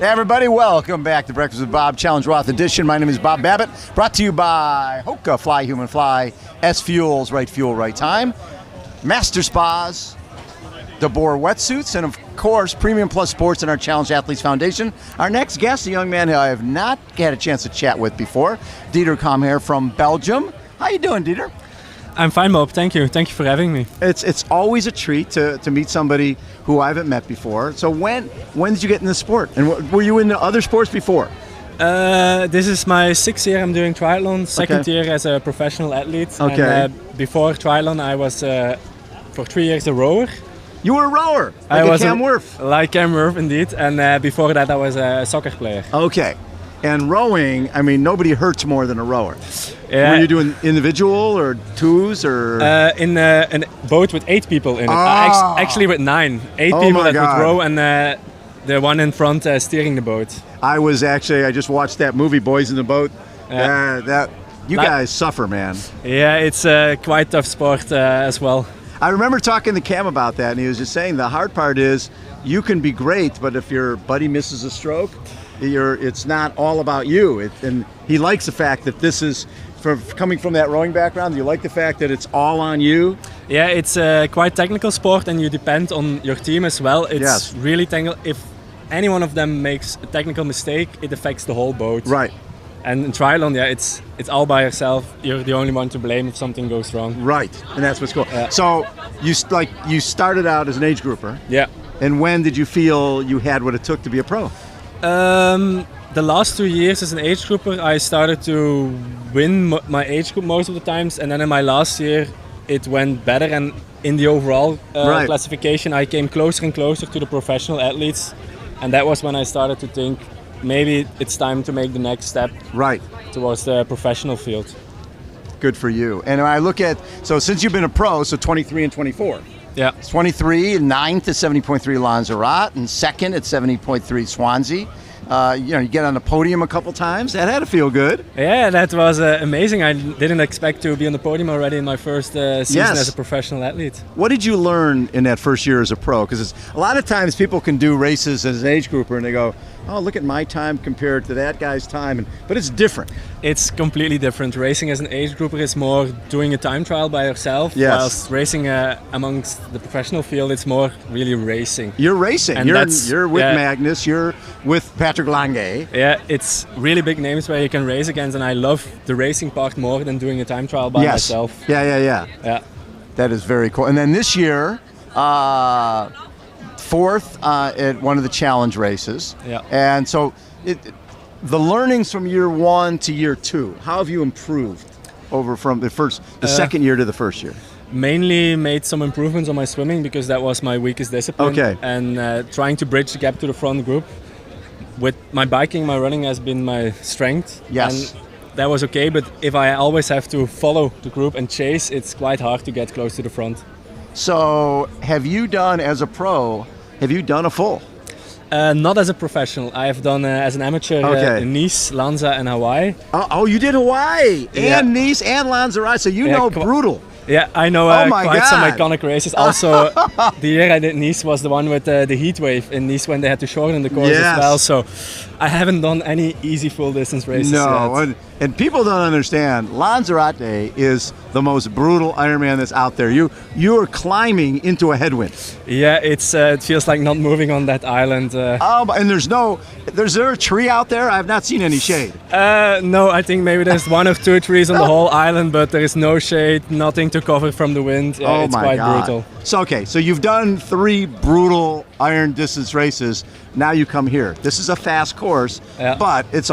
Hey everybody, welcome back to Breakfast with Bob Challenge Roth edition. My name is Bob Babbitt, brought to you by HOKA, Fly Human Fly, SFuels, right fuel, right time, Master Spas, deboer wetsuits, and of course, Premium Plus Sports and our Challenge Athletes Foundation. Our next guest, a young man who I have not had a chance to chat with before, Comhair from Belgium. How you doing, Dieter? I'm fine, Bob. Thank you. Thank you for having me. It's always a treat to meet somebody who I haven't met before. So when did you get into sport? And were you into other sports before? This is my 6th year I'm doing triathlon, second year as a professional athlete. Okay. And, before triathlon I was for 3 years a rower. You were a rower, I like was a Cam Wurf. Like Cam Wurf, indeed. And before that I was a soccer player. Okay. And rowing, I mean, nobody hurts more than a rower. Yeah. Were you doing individual or twos or? In a boat with 8 people in it. Oh. Actually with 9. 8 Oh people my that God. would row and the one in front steering the boat. I just watched that movie, Boys in the Boat. You guys suffer, man. Yeah, it's quite tough sport as well. I remember talking to Cam about that, and he was just saying the hard part is you can be great, but if your buddy misses a stroke, it's not all about you. And he likes the fact that this is, coming from that rowing background, do you like the fact that it's all on you? Yeah, it's a quite technical sport and you depend on your team as well. It's really technical. If any one of them makes a technical mistake, it affects the whole boat. Right. And in triathlon, yeah, it's all by yourself. You're the only one to blame if something goes wrong. Right, and that's what's cool. Yeah. So you started out as an age grouper. Yeah. And when did you feel you had what it took to be a pro? The last 2 years as an age grouper, I started to win my age group most of the times, and then in my last year, it went better. And in the overall classification, I came closer and closer to the professional athletes, and that was when I started to think maybe it's time to make the next step towards the professional field. Good for you. And I look at, so since you've been a pro, so 23 and 24. Yeah. 23, 9th at 70.3 Lanzarote, and 2nd at 70.3 Swansea. You get on the podium a couple times. That had to feel good. Yeah, that was amazing. I didn't expect to be on the podium already in my first season as a professional athlete. What did you learn in that first year as a pro? Because a lot of times people can do races as an age grouper and they go, oh, look at my time compared to that guy's time. But it's different. It's completely different. Racing as an age grouper is more doing a time trial by yourself. Yes. Whilst racing amongst the professional field, it's more really racing. You're racing. And you're with Magnus. You're with Patrick Lange. Yeah, it's really big names where you can race against, and I love the racing part more than doing a time trial by myself. Yeah. That is very cool. And then this year, 4th at one of the challenge races. Yeah. And so the learnings from year 1 to year 2, how have you improved over from the second year to the first year? Mainly made some improvements on my swimming because that was my weakest discipline. Okay. And trying to bridge the gap to the front group. With my biking, my running has been my strength. Yes. And that was okay, but if I always have to follow the group and chase, it's quite hard to get close to the front. So have you done, as a pro, a full? Not as a professional. I have done as an amateur in Nice, Lanza and Hawaii. Oh, you did Hawaii and Nice and Lanzarote, so you know brutal. Yeah, I know quite some iconic races. Also, the year I did Nice was the one with the heat wave in Nice when they had to shorten the course as well. So I haven't done any easy full distance races yet. And people don't understand, Lanzarote is the most brutal Ironman that's out there. You are climbing into a headwind. Yeah, it feels like not moving on that island. And is there a tree out there? I have not seen any shade. No, I think maybe there's 1 or 2 trees on the whole island, but there is no shade, nothing to cover from the wind. It's quite brutal. So you've done 3 brutal iron distance races. Now you come here. This is a fast course, but it's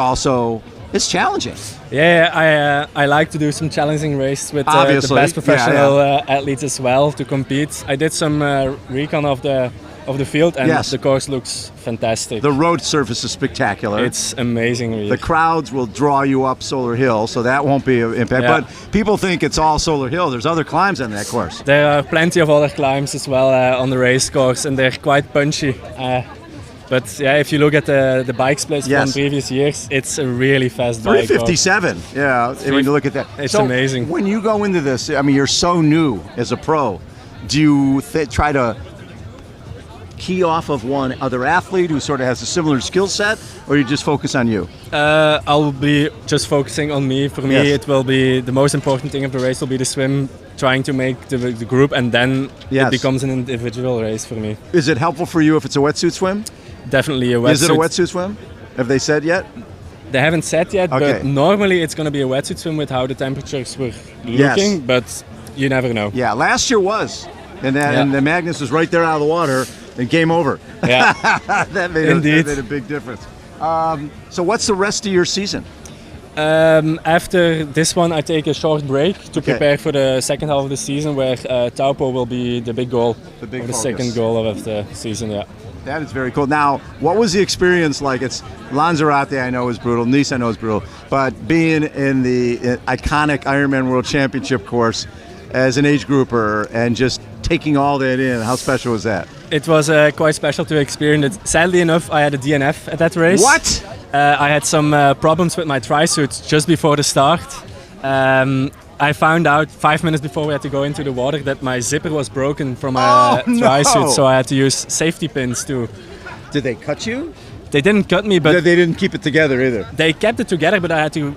challenging. Yeah, I like to do some challenging races with the best professional athletes as well to compete. I did some recon of the field, and the course looks fantastic. The road surface is spectacular. It's amazing. Really. The crowds will draw you up Solar Hill, so that won't be an impact. Yeah. But people think it's all Solar Hill. There's other climbs on that course. There are plenty of other climbs as well on the race course, and they're quite punchy. But yeah, if you look at the bike splits from previous years, it's a really fast bike. 357, when you look at that. It's amazing. When you go into this, I mean, you're so new as a pro. Do you try to key off of one other athlete who sort of has a similar skill set, or you just focus on you? I'll be just focusing on me. For me, Yes. it will be the most important thing of the race will be the swim, trying to make the group, and then Yes. it becomes an individual race for me. Is it helpful for you if it's a wetsuit swim? Definitely a wetsuit. Is it a wetsuit swim? Have they said yet? They haven't said yet, Okay. but normally it's going to be a wetsuit swim with how the temperatures were Yes. looking, but you never know. Yeah, last year was. And the Magnus was right there out of the water and game over. Yeah, that made a big difference. So what's the rest of your season? After this one, I take a short break to prepare for the second half of the season, where Tapo will be the big goal, The big the focus. second goal of the season. Yeah. That is very cool. Now, what was the experience like? It's Lanzarote, I know is brutal. Nice, I know is brutal. But being in the iconic Ironman World Championship course as an age grouper and just taking all that in, how special was that? It was quite special to experience it. Sadly enough, I had a DNF at that race. What? I had some problems with my tri-suit just before the start. I found out 5 minutes before we had to go into the water that my zipper was broken from my tri-suit, so I had to use safety pins too. Did they cut you? They didn't cut me, but They didn't keep it together either. they kept it together, but I had to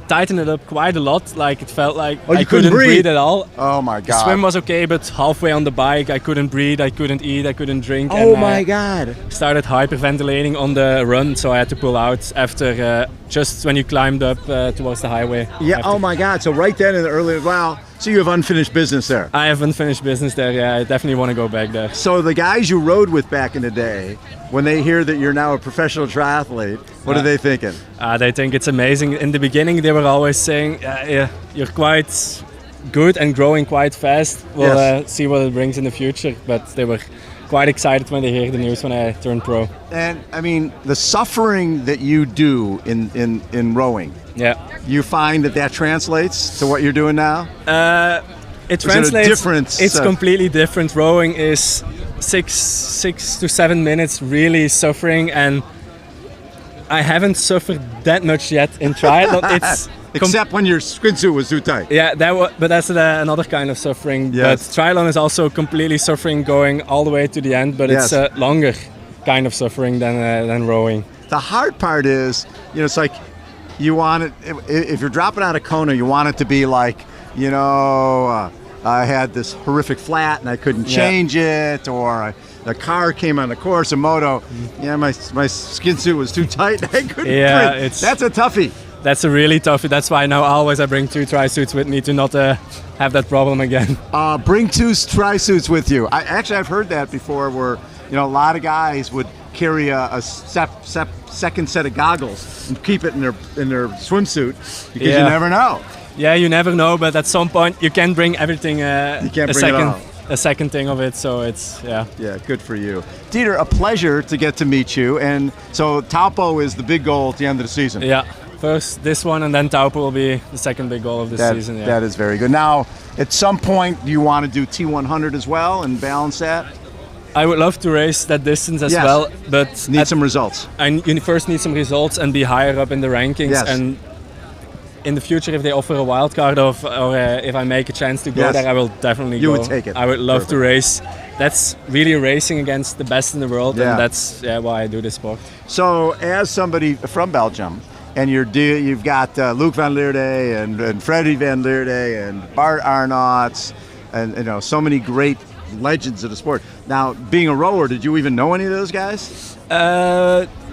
tighten it up quite a lot. Like it felt like Oh, you I couldn't breathe at all. Oh my The God. swim was okay, but halfway on the bike, I couldn't breathe, I couldn't eat, I couldn't drink. Oh and, my God. Started hyperventilating on the run, so I had to pull out after just when you climbed up towards the highway. Yeah, After- oh my God. So right then in the early, wow. So you have unfinished business there. I have unfinished business there. Yeah, I definitely want to go back there. So the guys you rode with back in the day, when they hear that you're now a professional triathlete, what are they thinking? They think it's amazing. In the beginning, they were always saying, yeah, "You're quite good and growing quite fast. We'll Yes. see what it brings in the future." But they were quite excited when they hear the news when I turned pro. And I mean, the suffering that you do in rowing, Yeah. you find that translates to what you're doing now? It Is it a translates. difference? It's completely different. Rowing is six to 7 minutes really suffering, and I haven't suffered that much yet in triathlon. It's Except when your skin suit was too tight. yeah, but that's another kind of suffering. Yes. But triathlon is also completely suffering going all the way to the end, but Yes. it's a longer kind of suffering than rowing. The hard part is, it's like you want it, if you're dropping out of Kona, you want it to be like, I had this horrific flat and I couldn't change it, or the car came on the course, a moto, my skin suit was too tight and I couldn't breathe. That's a toughie. That's a really tough. That's why now always I bring 2 tri-suits with me to not have that problem again. Bring 2 tri-suits with you. I've heard that before, where a lot of guys would carry a second set of goggles and keep it in their swimsuit because you never know. Yeah, you never know, but at some point you can bring everything. You can't bring it all. A second thing of it, so it's Yeah, good for you. Dieter, a pleasure to get to meet you. And so Tapo is the big goal at the end of the season. Yeah, first this one, and then Tapo will be the second big goal of the season. Yeah. That is very good. Now, at some point, do you want to do T100 as well and balance that? I would love to race that distance as Yes. well, but Need some results. you first need some results and be higher up in the rankings. Yes. And in the future, if they offer a wild card or if I make a chance to go Yes. there, I will definitely You go. would take it. I would love to race. That's really racing against the best in the world, Yeah. and that's why I do this sport. So, as somebody from Belgium, and you've got Luc van Leerde and Freddie van Leerde and Bart Arnouts, and so many great legends of the sport. Now, being a rower, did you even know any of those guys?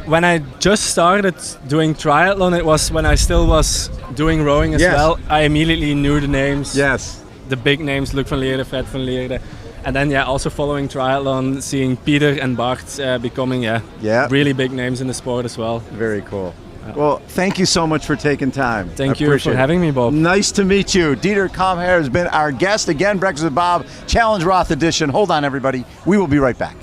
When I just started doing triathlon, it was when I still was doing rowing as Yes. well. I immediately knew the names, Yes. the big names, Luc van Leerde, Fred van Leerde. And then also following triathlon, seeing Peter and Bart becoming really big names in the sport as well. Very cool. Well, thank you so much for taking time. Thank I you appreciate for it. having me, Bob. Nice to meet you. Dieter Comhair has been our guest. Again, Breakfast with Bob, Challenge Roth edition. Hold on, everybody. We will be right back.